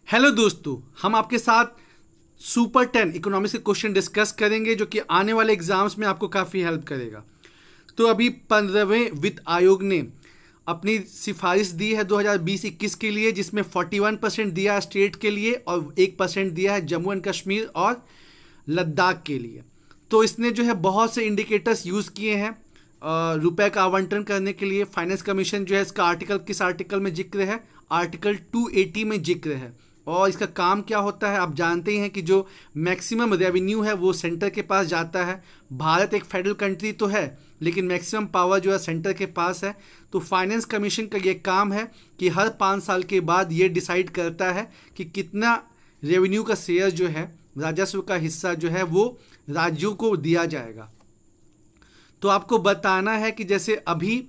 Hello दोस्तों, हम आपके साथ सुपर 10 इकोनॉमिक्स के क्वेश्चन डिस्कस करेंगे जो कि आने वाले एग्जाम्स में आपको काफ़ी हेल्प करेगा। तो अभी 15वें वित्त आयोग ने अपनी सिफारिश दी है 2020-21 के लिए, जिसमें 41% दिया है स्टेट के लिए और 1% दिया है जम्मू एंड कश्मीर और लद्दाख के लिए। तो इसने जो है बहुत से इंडिकेटर्स यूज़ किए हैं रुपए का आवंटन करने के लिए। फाइनेंस कमीशन जो है इसका आर्टिकल किस आर्टिकल में जिक्र है? आर्टिकल 280 में जिक्र है। और इसका काम क्या होता है आप जानते ही हैं कि जो मैक्सिमम रेवेन्यू है वो सेंटर के पास जाता है। भारत एक फेडरल कंट्री तो है, लेकिन मैक्सिमम पावर जो है सेंटर के पास है। तो फाइनेंस कमीशन का ये काम है कि हर 5 साल के बाद ये डिसाइड करता है कि कितना रेवेन्यू का शेयर जो है, राजस्व का हिस्सा जो है वो राज्यों को दिया जाएगा। तो आपको बताना है कि जैसे अभी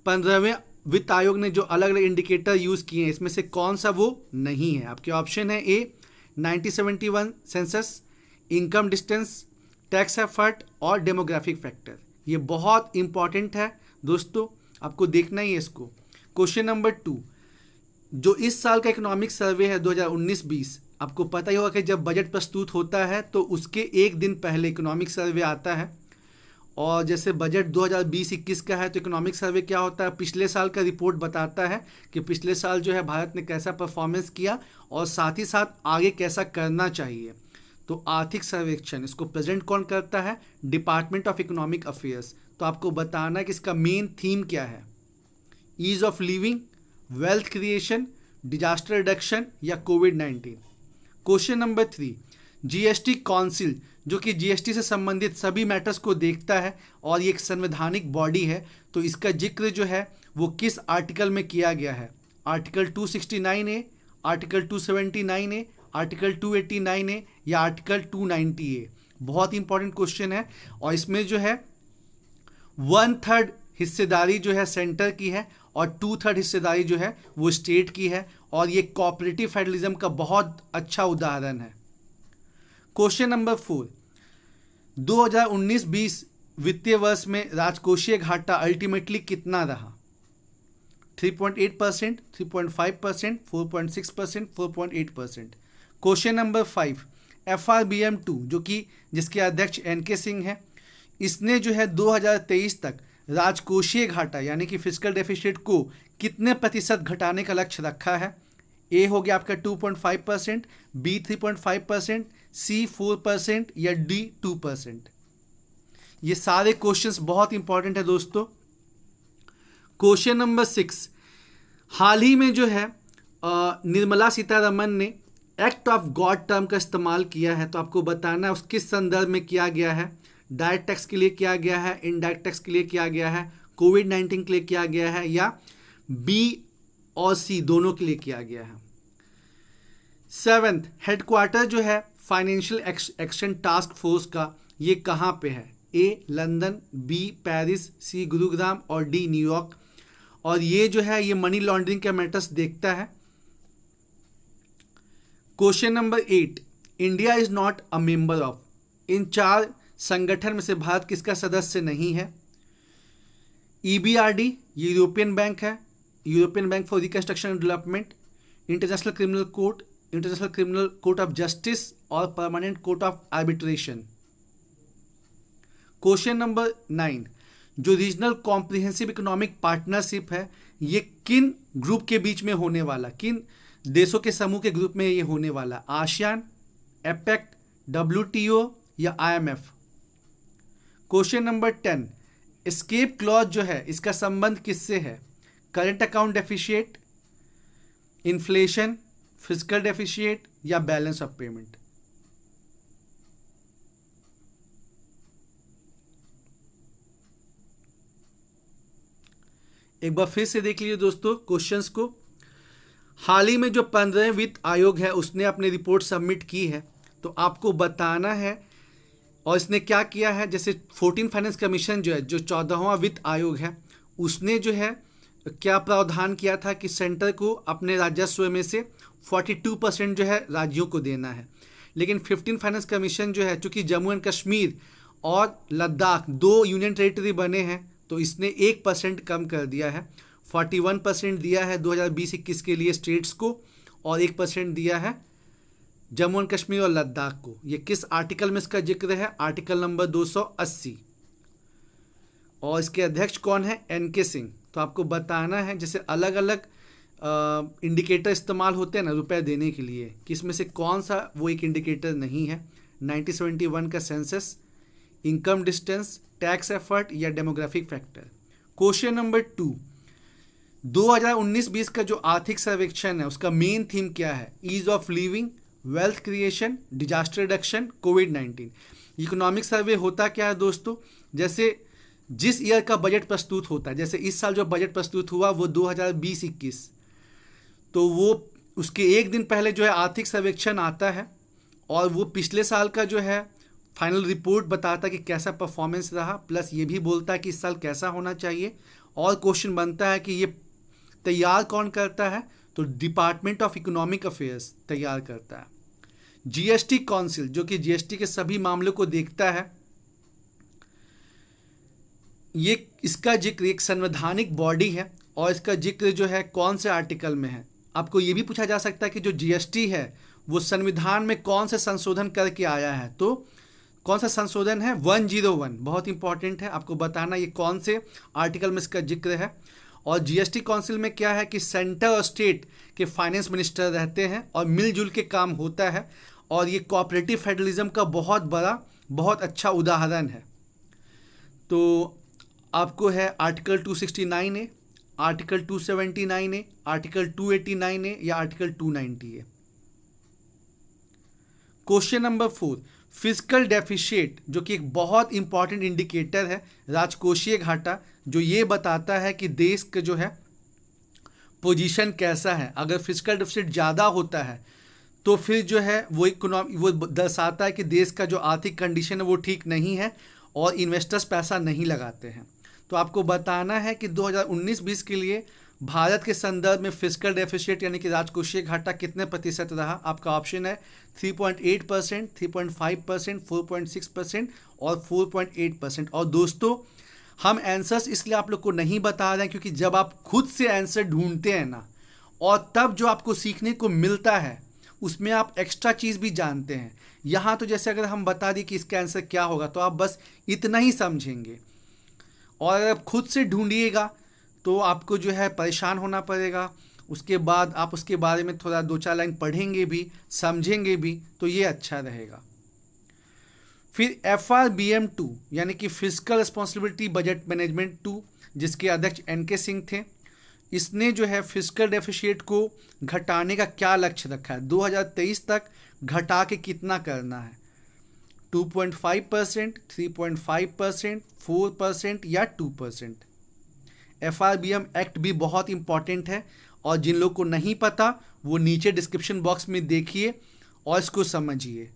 15वें वित्त आयोग ने जो अलग अलग इंडिकेटर यूज़ किए हैं, इसमें से कौन सा वो नहीं है। आपके ऑप्शन है ए 1971 census, income distance, tax effort और डेमोग्राफिक फैक्टर। ये बहुत इंपॉर्टेंट है दोस्तों, आपको देखना ही है इसको। क्वेश्चन नंबर 2, जो इस साल का इकोनॉमिक सर्वे है 2019-20, आपको पता ही होगा कि जब बजट प्रस्तुत होता है तो उसके एक दिन पहले इकोनॉमिक सर्वे आता है। और जैसे बजट 2020-21 का है तो इकोनॉमिक सर्वे क्या होता है, पिछले साल का रिपोर्ट बताता है कि पिछले साल जो है भारत ने कैसा परफॉर्मेंस किया और साथ ही साथ आगे कैसा करना चाहिए। तो आर्थिक सर्वेक्षण इसको प्रेजेंट कौन करता है? Department of economic affairs. तो आपको बताना है कि इसका मेन थीम क्या है, ease of living, wealth creation, disaster reduction या कोविड-19। क्वेश्चन नंबर 3, जीएसटी काउंसिल जो कि जीएसटी से संबंधित सभी मैटर्स को देखता है और ये एक संवैधानिक बॉडी है, तो इसका जिक्र जो है वो किस आर्टिकल में किया गया है? आर्टिकल 269 ए, आर्टिकल 279 ए, आर्टिकल 289 ए या आर्टिकल 290 ए। बहुत इंपॉर्टेंट क्वेश्चन है। और इसमें जो है 1/3 हिस्सेदारी जो है सेंटर की है और 2/3 हिस्सेदारी जो है वो स्टेट की है, और ये कोऑपरेटिव फेडरलिज्म का बहुत अच्छा उदाहरण है। क्वेश्चन नंबर 4, 2019-20 वित्तीय वर्ष में राजकोषीय घाटा अल्टीमेटली कितना रहा? 3.8%, 3.5%, 4.6%, 4.8%। क्वेश्चन नंबर 5, FRBM2 जो कि जिसके अध्यक्ष NK सिंह है, इसने जो है 2023 तक राजकोषीय घाटा यानी कि फिस्कल डेफिसिट को कितने प्रतिशत घटाने का लक्ष्य रखा है? ए हो गया आपका 2.5%, बी 3.5%, सी 4% या डी 2%। ये सारे क्वेश्चंस बहुत इंपॉर्टेंट है दोस्तों। क्वेश्चन नंबर 6, हाल ही में जो है निर्मला सीतारमन ने एक्ट ऑफ गॉड टर्म का इस्तेमाल किया है, तो आपको बताना है उस किस संदर्भ में किया गया है। डायरेक्ट टैक्स के लिए किया गया है, इनडायरेक्ट टैक्स के लिए किया गया है, कोविड-19 के लिए किया गया है या बी और सी दोनों के लिए किया गया है। 7th, हेडक्वार्टर जो है फाइनेंशियल एक्शन टास्क फोर्स का ये कहाँ पे है? ए लंदन, बी पेरिस, सी गुरुग्राम और डी न्यूयॉर्क। और ये जो है ये मनी लॉन्ड्रिंग के मैटर्स देखता है। Question number 8, India is not a member of, इन 4 संगठन में से भारत किसका सदस्य नहीं है? EBRD ये यूरोपियन बैंक है, European bank for reconstruction and development, international criminal court, international criminal court of justice और permanent court of arbitration. Question number 9, जो रीजनल कॉम्प्रिहेंसिव इकोनॉमिक पार्टनरशिप है ये किन ग्रुप के बीच में होने वाला, किन देशों के समूह के ग्रुप में ये होने वाला? आसियान, एपेक, WTO या IMF। Question number 10, escape clause जो है इसका संबंध किससे है? Current account deficit, inflation, physical deficit या बैलेंस ऑफ पेमेंट। एक बार फिर से देख लीजिए दोस्तों क्वेश्चंस को। हाल ही में जो 15वें वित्त आयोग है उसने अपनी रिपोर्ट सबमिट की है, तो आपको बताना है और इसने क्या किया है। जैसे 14 फाइनेंस कमीशन जो है, जो 14वां वित्त आयोग है, उसने जो है क्या प्रावधान किया था कि सेंटर को अपने राजस्व में से 42% जो है राज्यों को देना है। लेकिन 15 फाइनेंस कमीशन जो है, चूँकि जम्मू एंड कश्मीर और लद्दाख 2 यूनियन टेरिटरी बने हैं, तो इसने 1% कम कर दिया है। 41% दिया है 2020-21 के लिए स्टेट्स को और 1% दिया है जम्मू एंड कश्मीर और लद्दाख को। ये किस आर्टिकल में इसका जिक्र है? Article number 280। और इसके अध्यक्ष कौन है? NK सिंह। तो आपको बताना है, जैसे अलग अलग इंडिकेटर इस्तेमाल होते हैं ना रुपए देने के लिए, कि इसमें से कौन सा वो एक इंडिकेटर नहीं है। 1971 का census, income distance, tax effort या डेमोग्राफिक फैक्टर। क्वेश्चन नंबर 2, 2019-20 का जो आर्थिक सर्वेक्षण है उसका मेन थीम क्या है? Ease of living, wealth creation, disaster reduction, कोविड-19। इकोनॉमिक सर्वे होता क्या है दोस्तों? जैसे जिस ईयर का बजट प्रस्तुत होता है, जैसे इस साल जो बजट प्रस्तुत हुआ वो 2020-21, तो वो उसके एक दिन पहले जो है आर्थिक सर्वेक्षण आता है और वो पिछले साल का जो है फाइनल रिपोर्ट बताता है कि कैसा परफॉर्मेंस रहा, प्लस ये भी बोलता है कि इस साल कैसा होना चाहिए। और क्वेश्चन बनता है कि ये तैयार कौन करता है? तो डिपार्टमेंट ऑफ इकोनॉमिक अफेयर्स तैयार करता है। जीएसटी काउंसिल, जो कि जीएसटी के सभी मामलों को देखता है, ये इसका जिक्र एक संवैधानिक बॉडी है और इसका जिक्र जो है कौन से आर्टिकल में है? आपको ये भी पूछा जा सकता है कि जो जीएसटी है वो संविधान में कौन से संशोधन करके आया है? तो कौन सा संशोधन है? 101। बहुत इंपॉर्टेंट है, आपको बताना ये कौन से आर्टिकल में इसका जिक्र है। और जीएसटी काउंसिल में क्या है कि सेंटर और स्टेट के फाइनेंस मिनिस्टर रहते हैं और मिलजुल के काम होता है, और ये कोऑपरेटिव फेडरलिज्म का बहुत अच्छा उदाहरण है। तो आपको है article 269A, article 279A, article 289A या article 290A। Question number 4, physical deficit, जो कि एक बहुत इंपॉर्टेंट इंडिकेटर है, राजकोषीय घाटा, जो ये बताता है कि देश का जो है पोजीशन कैसा है। अगर फिजिकल डेफिसिट ज़्यादा होता है तो फिर जो है वो दर्शाता है कि देश का जो आर्थिक कंडीशन है वो ठीक नहीं है और इन्वेस्टर्स पैसा नहीं लगाते हैं। तो आपको बताना है कि 2019-20 के लिए भारत के संदर्भ में फिजिकल डेफिसिट यानी कि राजकोषीय घाटा कितने प्रतिशत रहा? आपका ऑप्शन है 3.8%, 3.5%, 4.6% और 4.8%। और दोस्तों हम आंसर्स इसलिए आप लोग को नहीं बता रहे हैं क्योंकि जब आप खुद से आंसर ढूंढते हैं ना, और तब जो आपको सीखने को मिलता है उसमें आप एक्स्ट्रा चीज़ भी जानते हैं। यहाँ तो जैसे अगर हम बता दें कि इसका आंसर क्या होगा तो आप बस इतना ही समझेंगे, और अगर आप खुद से ढूंढिएगा तो आपको जो है परेशान होना पड़ेगा। उसके बाद आप उसके बारे में थोड़ा 2-4 लाइन पढ़ेंगे भी, समझेंगे भी, तो ये अच्छा रहेगा। फिर FRBM 2 यानी कि फिजिकल रिस्पॉन्सिबिलिटी बजट मैनेजमेंट 2, जिसके अध्यक्ष NK सिंह थे, इसने जो है फिजिकल डेफिशिएट को घटाने का क्या लक्ष्य रखा है? 2023 तक घटा के कितना करना है? 2.5%, 3.5%, 4% या 2%? FRBM एक्ट भी बहुत इंपॉर्टेंट है, और जिन लोग को नहीं पता वो नीचे डिस्क्रिप्शन बॉक्स में देखिए और इसको समझिए,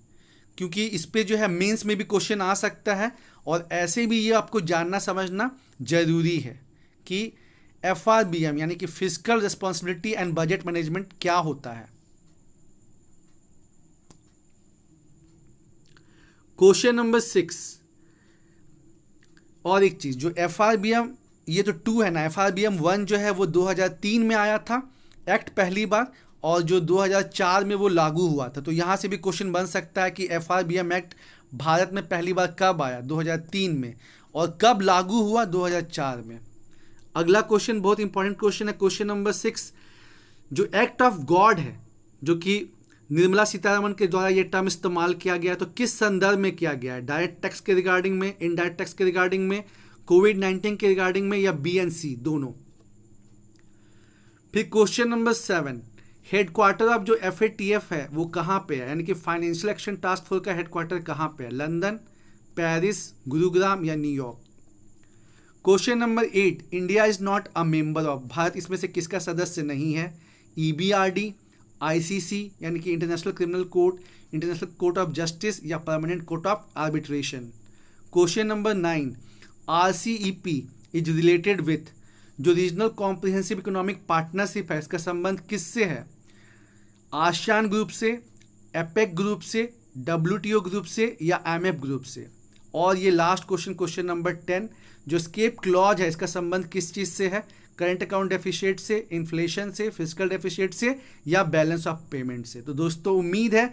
क्योंकि इस पे जो है मेंस में भी क्वेश्चन आ सकता है, और ऐसे भी ये आपको जानना समझना ज़रूरी है कि FRBM यानी कि physical responsibility and budget management क्या होता है। क्वेश्चन नंबर 6, और एक चीज़, जो FRBM ये तो 2 है ना, FRBM 1 जो है वो 2003 में आया था एक्ट पहली बार, और जो 2004 में वो लागू हुआ था। तो यहाँ से भी क्वेश्चन बन सकता है कि FRBM एक्ट भारत में पहली बार कब आया? 2003 में, और कब लागू हुआ? 2004 में। अगला क्वेश्चन बहुत इंपॉर्टेंट क्वेश्चन है, क्वेश्चन नंबर 6, जो एक्ट ऑफ गॉड है, जो कि निर्मला सीतारमण के द्वारा ये टर्म इस्तेमाल किया गया, तो किस संदर्भ में किया गया है? डायरेक्ट टैक्स के रिगार्डिंग में, इनडायरेक्ट टैक्स के रिगार्डिंग में, कोविड-19 के रिगार्डिंग में, या BNC दोनों? फिर क्वेश्चन नंबर 7, हेडक्वार्टर ऑफ जो FATF है वो कहाँ पे है? यानी कि फाइनेंशियल एक्शन टास्क फोर्स का हेडक्वार्टर कहाँ पे है? लंदन, पेरिस, गुरुग्राम या New York? Question number 8, India is not a member of, Bharat इसमें से किसका सदस्य नहीं है? EBRD, ICC यानी कि international criminal court, international court of justice या permanent court of arbitration? Question number 9, RCEP is related with, जो रीजनल कॉम्प्रिहेंसिव इकोनॉमिक पार्टनरशिप है, इसका संबंध किससे है? आसियान ग्रुप से, एपेक ग्रुप से, WTO ग्रुप से या IMF ग्रुप से? और ये लास्ट क्वेश्चन, क्वेश्चन नंबर 10, जो स्केप क्लॉज है, इसका संबंध किस चीज़ से है? करंट अकाउंट डेफिशिएट से, इन्फ्लेशन से, फिजिकल डेफिशिएट से, या बैलेंस ऑफ पेमेंट से। तो दोस्तों उम्मीद है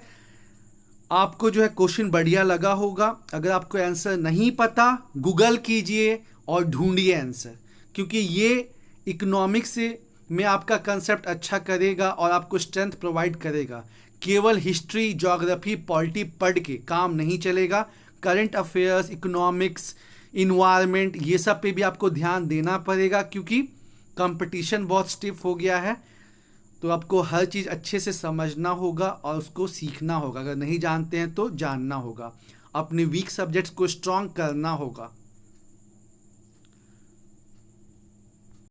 आपको जो है क्वेश्चन बढ़िया लगा होगा। अगर आपको आंसर नहीं पता, गूगल कीजिए और ढूंढिए आंसर, क्योंकि ये इकोनॉमिक्स से में आपका कंसेप्ट अच्छा करेगा और आपको स्ट्रेंथ प्रोवाइड करेगा। केवल हिस्ट्री, ज्योग्राफी, पॉलिटी पढ़ के काम नहीं चलेगा। करंट अफेयर्स, इकोनॉमिक्स, इन्वायरमेंट, ये सब पे भी आपको ध्यान देना पड़ेगा, क्योंकि कंपटीशन बहुत स्टिफ हो गया है। तो आपको हर चीज़ अच्छे से समझना होगा और उसको सीखना होगा। अगर नहीं जानते हैं तो जानना होगा, अपने वीक सब्जेक्ट्स को स्ट्रॉन्ग करना होगा।